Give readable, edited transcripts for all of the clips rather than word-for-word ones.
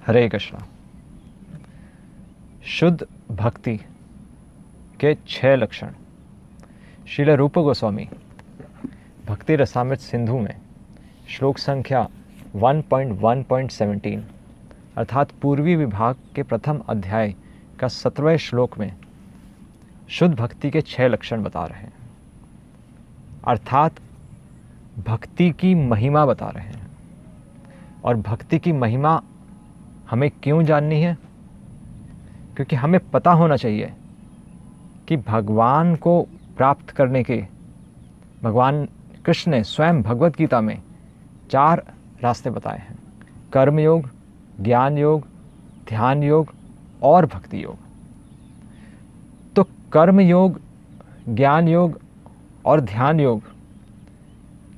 हरे कृष्णा। शुद्ध भक्ति के 6 लक्षण श्रील रूप गोस्वामी भक्ति रसामृत सिंधु में श्लोक संख्या 1.1.17 अर्थात पूर्वी विभाग के प्रथम अध्याय का 17वें श्लोक में शुद्ध भक्ति के 6 लक्षण बता रहे हैं, अर्थात भक्ति की महिमा बता रहे हैं। और भक्ति की महिमा हमें क्यों जाननी है? क्योंकि हमें पता होना चाहिए कि भगवान को प्राप्त करने के भगवान कृष्ण ने स्वयं भगवत गीता में 4 रास्ते बताए हैं: कर्म योग, ज्ञान योग, ध्यान योग और भक्ति योग। तो कर्म योग, ज्ञान योग और ध्यान योग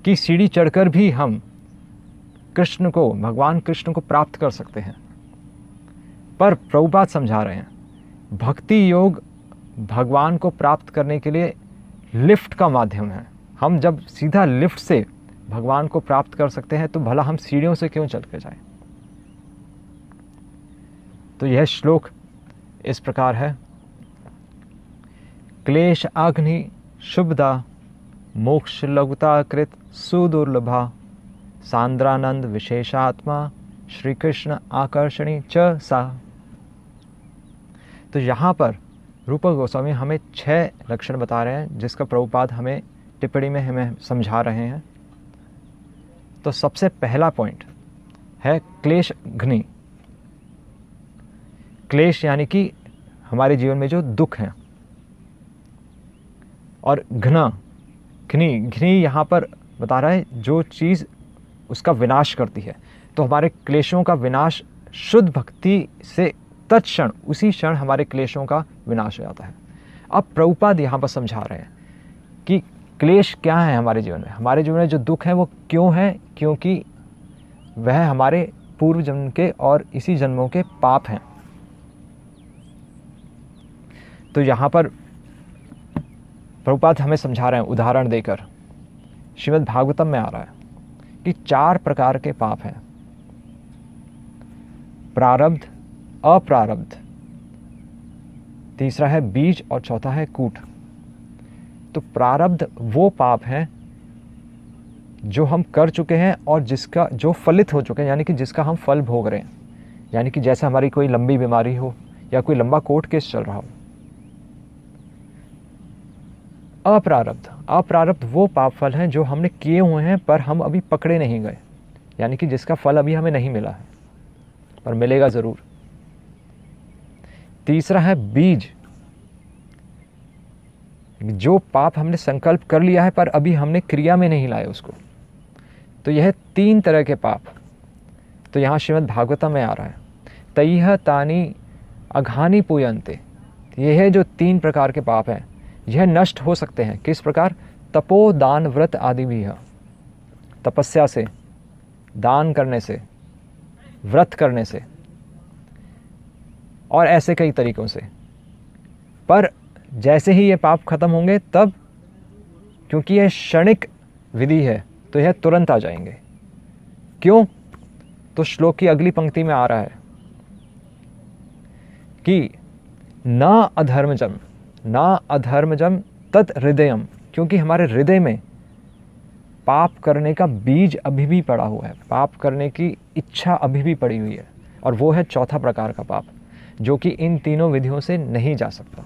की सीढ़ी चढ़कर भी हम कृष्ण को, भगवान कृष्ण को प्राप्त कर सकते हैं। पर प्रभुपाद समझा रहे हैं भक्ति योग भगवान को प्राप्त करने के लिए लिफ्ट का माध्यम है। हम जब सीधा लिफ्ट से भगवान को प्राप्त कर सकते हैं तो भला हम सीढ़ियों से क्यों चल के जाएं? तो यह श्लोक इस प्रकार है: क्लेश अग्नि शुभदा मोक्ष लघुता कृत सुदुर्लभा सांद्रानंद विशेषात्मा श्री कृष्ण आकर्षणी च सा। तो यहाँ पर रूप गोस्वामी हमें 6 लक्षण बता रहे हैं, जिसका प्रभुपाद हमें टिप्पणी में हमें समझा रहे हैं। तो सबसे पहला पॉइंट है क्लेश घ्नि। क्लेश यानी कि हमारे जीवन में जो दुख हैं, और घ्नि यहाँ पर बता रहा है जो चीज़ उसका विनाश करती है। तो हमारे क्लेशों का विनाश शुद्ध भक्ति से तत्क्षण, उसी क्षण हमारे क्लेशों का विनाश हो जाता है। अब प्रभुपाद यहाँ पर समझा रहे हैं कि क्लेश क्या है हमारे जीवन में। हमारे जीवन में जो दुख है वो क्यों है? क्योंकि वह हमारे पूर्व जन्म के और इसी जन्मों के पाप हैं। तो यहाँ पर प्रभुपाद हमें समझा रहे हैं उदाहरण देकर। श्रीमद् भागवतम में आ रहा है कि 4 प्रकार के पाप हैं: प्रारब्ध, अप्रारब्ध, तीसरा है बीज और चौथा है कूट। तो प्रारब्ध वो पाप हैं जो हम कर चुके हैं और जिसका जो फलित हो चुके हैं, यानी कि जिसका हम फल भोग रहे हैं। यानी कि जैसे हमारी कोई लंबी बीमारी हो या कोई लंबा कोर्ट केस चल रहा हो। अप्रारब्ध वो पाप फल हैं जो हमने किए हुए हैं पर हम अभी पकड़े नहीं गए, यानी कि जिसका फल अभी हमें नहीं मिला है पर मिलेगा ज़रूर। तीसरा है बीज, जो पाप हमने संकल्प कर लिया है पर अभी हमने क्रिया में नहीं लाया उसको। तो यह 3 तरह के पाप तो यहाँ श्रीमद् भागवतम में आ रहा है। तैह तानी अघानी पूयन्ते, यह है जो 3 प्रकार के पाप हैं, यह नष्ट हो सकते हैं। किस प्रकार? तपो दान व्रत आदि भी है। तपस्या से, दान करने से, व्रत करने से और ऐसे कई तरीकों से। पर जैसे ही ये पाप खत्म होंगे तब, क्योंकि यह क्षणिक विधि है, तो यह तुरंत आ जाएंगे। क्यों? तो श्लोक की अगली पंक्ति में आ रहा है कि न अधर्मजम तत् हृदयम, क्योंकि हमारे हृदय में पाप करने का बीज अभी भी पड़ा हुआ है, पाप करने की इच्छा अभी भी पड़ी हुई है, और वो है चौथा प्रकार का पाप, जो कि इन तीनों विधियों से नहीं जा सकता।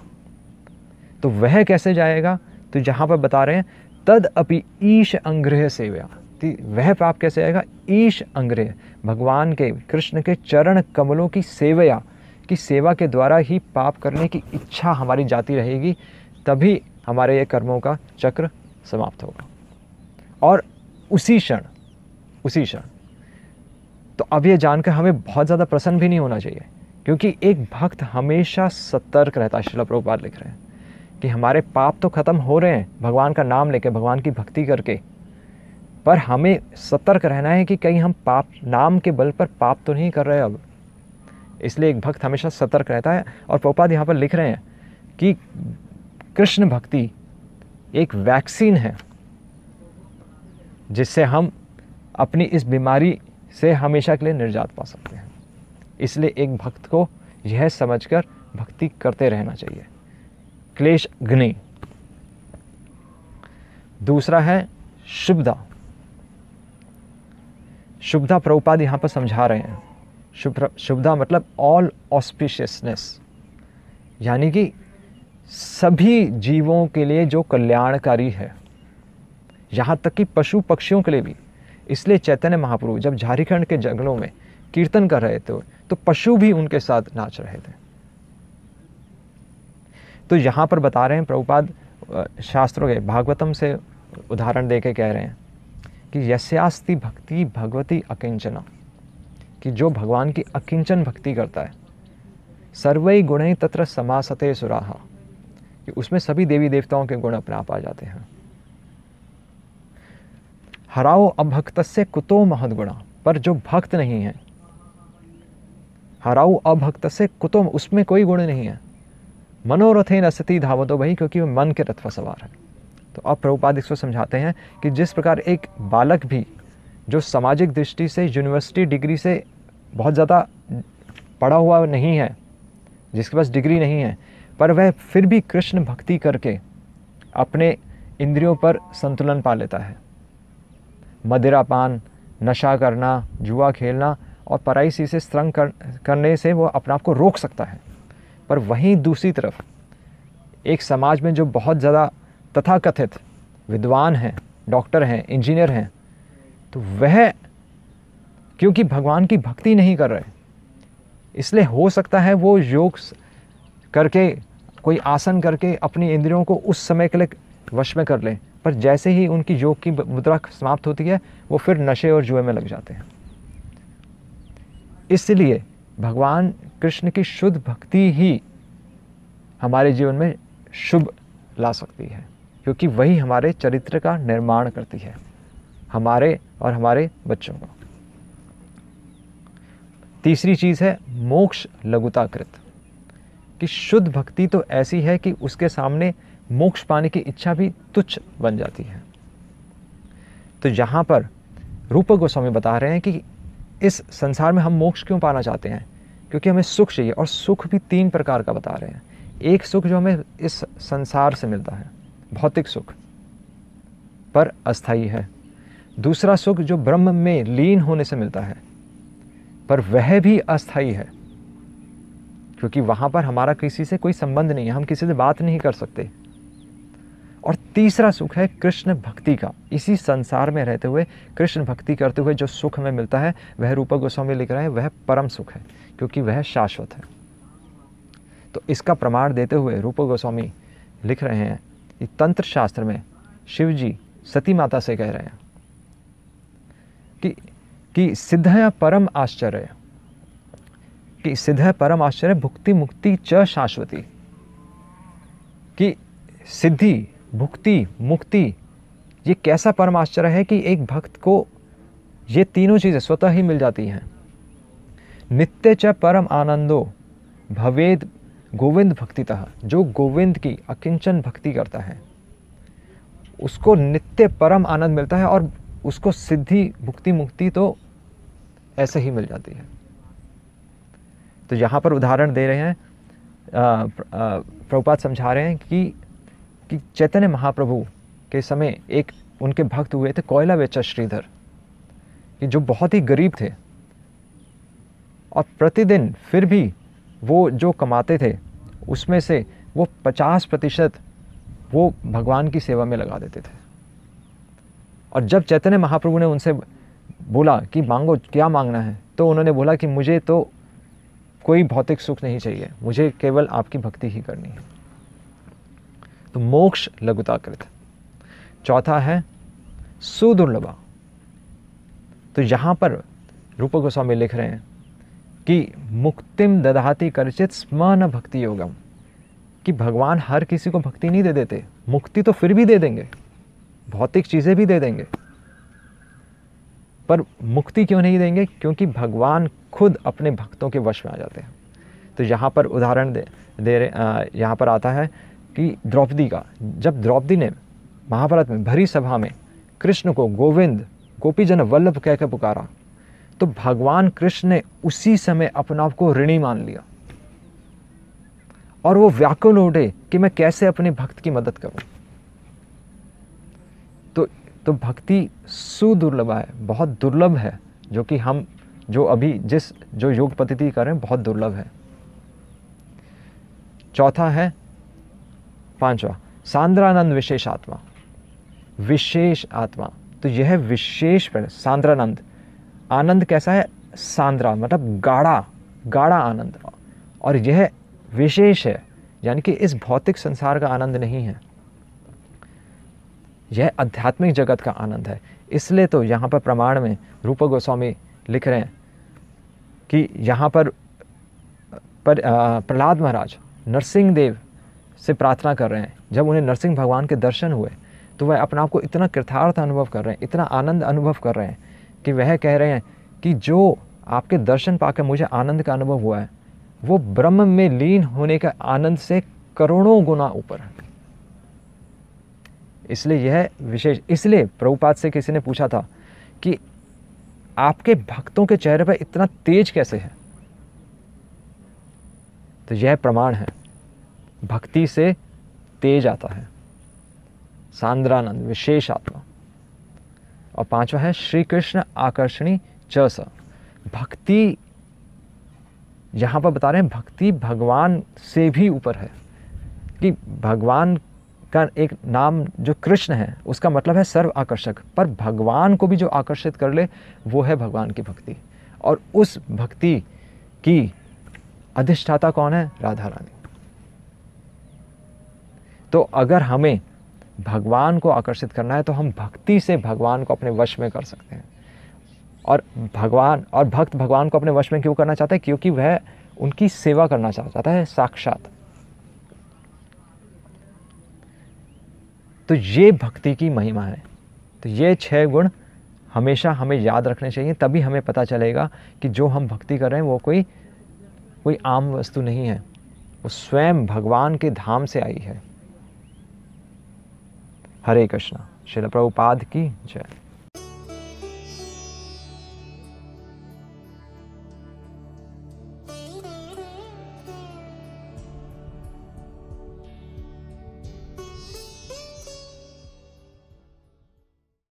तो वह कैसे जाएगा? तो जहाँ पर बता रहे हैं तद अपि ईश अंग्रह सेव्या। वह पाप कैसे आएगा? ईश अंग्रह, भगवान के, कृष्ण के चरण कमलों की सेवा के द्वारा ही पाप करने की इच्छा हमारी जाती रहेगी, तभी हमारे ये कर्मों का चक्र समाप्त होगा। और उसी क्षण तो अब ये जानकर हमें बहुत ज़्यादा प्रसन्न भी नहीं होना चाहिए, क्योंकि एक भक्त हमेशा सतर्क रहता है। श्रील प्रभुपाद लिख रहे हैं कि हमारे पाप तो खत्म हो रहे हैं भगवान का नाम लेके, भगवान की भक्ति करके, पर हमें सतर्क रहना है कि कहीं हम पाप, नाम के बल पर पाप तो नहीं कर रहे अब। इसलिए एक भक्त हमेशा सतर्क रहता है। और प्रभुपाद यहाँ पर लिख रहे हैं कि कृष्ण भक्ति एक वैक्सीन है, जिससे हम अपनी इस बीमारी से हमेशा के लिए निजात पा सकते हैं। इसलिए एक भक्त को यह समझकर भक्ति करते रहना चाहिए। क्लेश अग्नि। दूसरा है शुभदा। शुभदा प्रभुपाद यहाँ पर समझा रहे हैं। शुभदा मतलब ऑल ऑस्पिशियसनेस, यानी कि सभी जीवों के लिए जो कल्याणकारी है, यहाँ तक कि पशु पक्षियों के लिए भी। इसलिए चैतन्य महाप्रभु जब झारखंड के जंगलों में कीर्तन कर रहे थे तो पशु भी उनके साथ नाच रहे थे। तो यहाँ पर बता रहे हैं प्रभुपाद शास्त्रों के भागवतम से उदाहरण देके कह रहे हैं कि यस्यास्ति भक्ति भगवती अकिंचना, कि जो भगवान की अकिंचन भक्ति करता है, सर्वै गुणै तत्र समासते सुराहा, कि उसमें सभी देवी देवताओं के गुण अपने आप आ जाते हैं। हराओ अभक्तस्य कुतो महद्गुणा, पर जो भक्त नहीं है, हराओ अभक्तस्य कुतो, उसमें कोई गुण नहीं है। मनोरथे नसती धावतो भाई, क्योंकि वह मन के रथ पर सवार है। तो अब प्रभुपाद इसको समझाते हैं कि जिस प्रकार एक बालक भी जो सामाजिक दृष्टि से यूनिवर्सिटी डिग्री से बहुत ज़्यादा पढ़ा हुआ नहीं है, जिसके पास डिग्री नहीं है, पर वह फिर भी कृष्ण भक्ति करके अपने इंद्रियों पर संतुलन पा लेता है। मदिरापान, नशा करना, जुआ खेलना और पराई चीज़ से स्तंग करने से वो अपने आप को रोक सकता है। पर वहीं दूसरी तरफ एक समाज में जो बहुत ज़्यादा तथाकथित विद्वान हैं, डॉक्टर हैं, इंजीनियर हैं, तो वह क्योंकि भगवान की भक्ति नहीं कर रहे, इसलिए हो सकता है वो योग करके, कोई आसन करके अपनी इंद्रियों को उस समय के लिए वश में कर लें, पर जैसे ही उनकी योग की मुद्रा समाप्त होती है वो फिर नशे और जुए में लग जाते हैं। इसलिए भगवान कृष्ण की शुद्ध भक्ति ही हमारे जीवन में शुभ ला सकती है, क्योंकि वही हमारे चरित्र का निर्माण करती है, हमारे और हमारे बच्चों का। तीसरी चीज़ है मोक्ष लघुताकृत, कि शुद्ध भक्ति तो ऐसी है कि उसके सामने मोक्ष पाने की इच्छा भी तुच्छ बन जाती है। तो यहाँ पर रूप गोस्वामी बता रहे हैं कि इस संसार में हम मोक्ष क्यों पाना चाहते हैं, क्योंकि हमें सुख चाहिए, और सुख भी 3 प्रकार का बता रहे हैं। एक सुख जो हमें इस संसार से मिलता है, भौतिक सुख, पर अस्थायी है। दूसरा सुख जो ब्रह्म में लीन होने से मिलता है, पर वह भी अस्थायी है, क्योंकि वहाँ पर हमारा किसी से कोई संबंध नहीं है, हम किसी से बात नहीं कर सकते। और तीसरा सुख है कृष्ण भक्ति का, इसी संसार में रहते हुए कृष्ण भक्ति करते हुए जो सुख हमें मिलता है, वह रूप गोस्वामी लिख रहे हैं, वह परम सुख है, क्योंकि वह शाश्वत है। तो इसका प्रमाण देते हुए रूप गोस्वामी लिख रहे हैं कि तंत्र शास्त्र में शिव जी सती माता से कह रहे हैं कि सिद्ध परम आश्चर्य, कि सिद्ध परम आश्चर्य भुक्ति मुक्ति च शाश्वती, कि सिद्धि, भुक्ति, मुक्ति, ये कैसा परम आश्चर्य है कि एक भक्त को ये तीनों चीज़ें स्वतः ही मिल जाती हैं। नित्य च परम आनंदो भवेद गोविंद भक्तितः, जो गोविंद की अकिंचन भक्ति करता है उसको नित्य परम आनंद मिलता है, और उसको सिद्धि, भुक्ति, मुक्ति तो ऐसे ही मिल जाती है। तो यहाँ पर उदाहरण दे रहे हैं, प्रभुपाद समझा रहे हैं कि चैतन्य महाप्रभु के समय एक उनके भक्त हुए थे कोयला बेचा श्रीधर, कि जो बहुत ही गरीब थे, और प्रतिदिन फिर भी वो जो कमाते थे उसमें से वो 50% वो भगवान की सेवा में लगा देते थे। और जब चैतन्य महाप्रभु ने उनसे बोला कि मांगो, क्या मांगना है, तो उन्होंने बोला कि मुझे तो कोई भौतिक सुख नहीं चाहिए, मुझे केवल आपकी भक्ति ही करनी है। तो मोक्ष लघुताकृत। चौथा है सुदुर्लभा। तो यहाँ पर रूप गोस्वामी लिख रहे हैं कि मुक्तिम ददाति करचित स्म न भक्ति योगम, कि भगवान हर किसी को भक्ति नहीं दे देते, मुक्ति तो फिर भी दे देंगे, भौतिक चीज़ें भी दे देंगे, पर मुक्ति क्यों नहीं देंगे, क्योंकि भगवान खुद अपने भक्तों के वश में आ जाते हैं। तो यहाँ पर उदाहरण यहाँ पर आता है कि द्रौपदी का, जब द्रौपदी ने महाभारत में भरी सभा में कृष्ण को गोविंद, गोपीजन वल्लभ कह के पुकारा, तो भगवान कृष्ण ने उसी समय अपने आप को ऋणी मान लिया और वो व्याकुल उठे कि मैं कैसे अपने भक्त की मदद करूं। तो भक्ति सुदुर्लभ है, बहुत दुर्लभ है, जो कि हम जो अभी जो योग पद्धति कर रहे हैं बहुत दुर्लभ है। चौथा है, पांचवा, सांद्रानंद विशेष आत्मा। विशेष आत्मा, तो यह विशेष सांद्रानंद, आनंद कैसा है? सांद्रा मतलब गाढ़ा आनंद, और यह विशेष है, यानी कि इस भौतिक संसार का आनंद नहीं है, यह आध्यात्मिक जगत का आनंद है। इसलिए तो यहाँ पर प्रमाण में रूप गोस्वामी लिख रहे हैं कि यहाँ पर प्रहलाद महाराज नरसिंह देव से प्रार्थना कर रहे हैं। जब उन्हें नरसिंह भगवान के दर्शन हुए तो वह अपने आप को इतना कृतार्थ अनुभव कर रहे हैं, इतना आनंद अनुभव कर रहे हैं कि वह कह रहे हैं कि जो आपके दर्शन पाकर मुझे आनंद का अनुभव हुआ है वो ब्रह्म में लीन होने का आनंद से करोड़ों गुना ऊपर है। इसलिए यह विशेष, इसलिए प्रभुपाद से किसी ने पूछा था कि आपके भक्तों के चेहरे पर इतना तेज कैसे है? तो यह प्रमाण है, भक्ति से तेज आता है, सांद्रानंद विशेष आत्मा। और पांचवा है, श्री कृष्ण आकर्षणी च स। भक्ति यहां पर बता रहे हैं, भक्ति भगवान से भी ऊपर है, कि भगवान का एक नाम जो कृष्ण है उसका मतलब है सर्व आकर्षक, पर भगवान को भी जो आकर्षित कर ले वो है भगवान की भक्ति। और उस भक्ति की अधिष्ठाता कौन है? राधा रानी। तो अगर हमें भगवान को आकर्षित करना है तो हम भक्ति से भगवान को अपने वश में कर सकते हैं। और भक्त भगवान को अपने वश में क्यों करना चाहता है? क्योंकि वह उनकी सेवा करना चाहता है साक्षात। तो ये भक्ति की महिमा है। तो ये 6 गुण हमेशा हमें याद रखने चाहिए, तभी हमें पता चलेगा कि जो हम भक्ति कर रहे हैं वो कोई आम वस्तु नहीं है, वो स्वयं भगवान के धाम से आई है। हरे कृष्णा। श्रील प्रभुपाद की जय।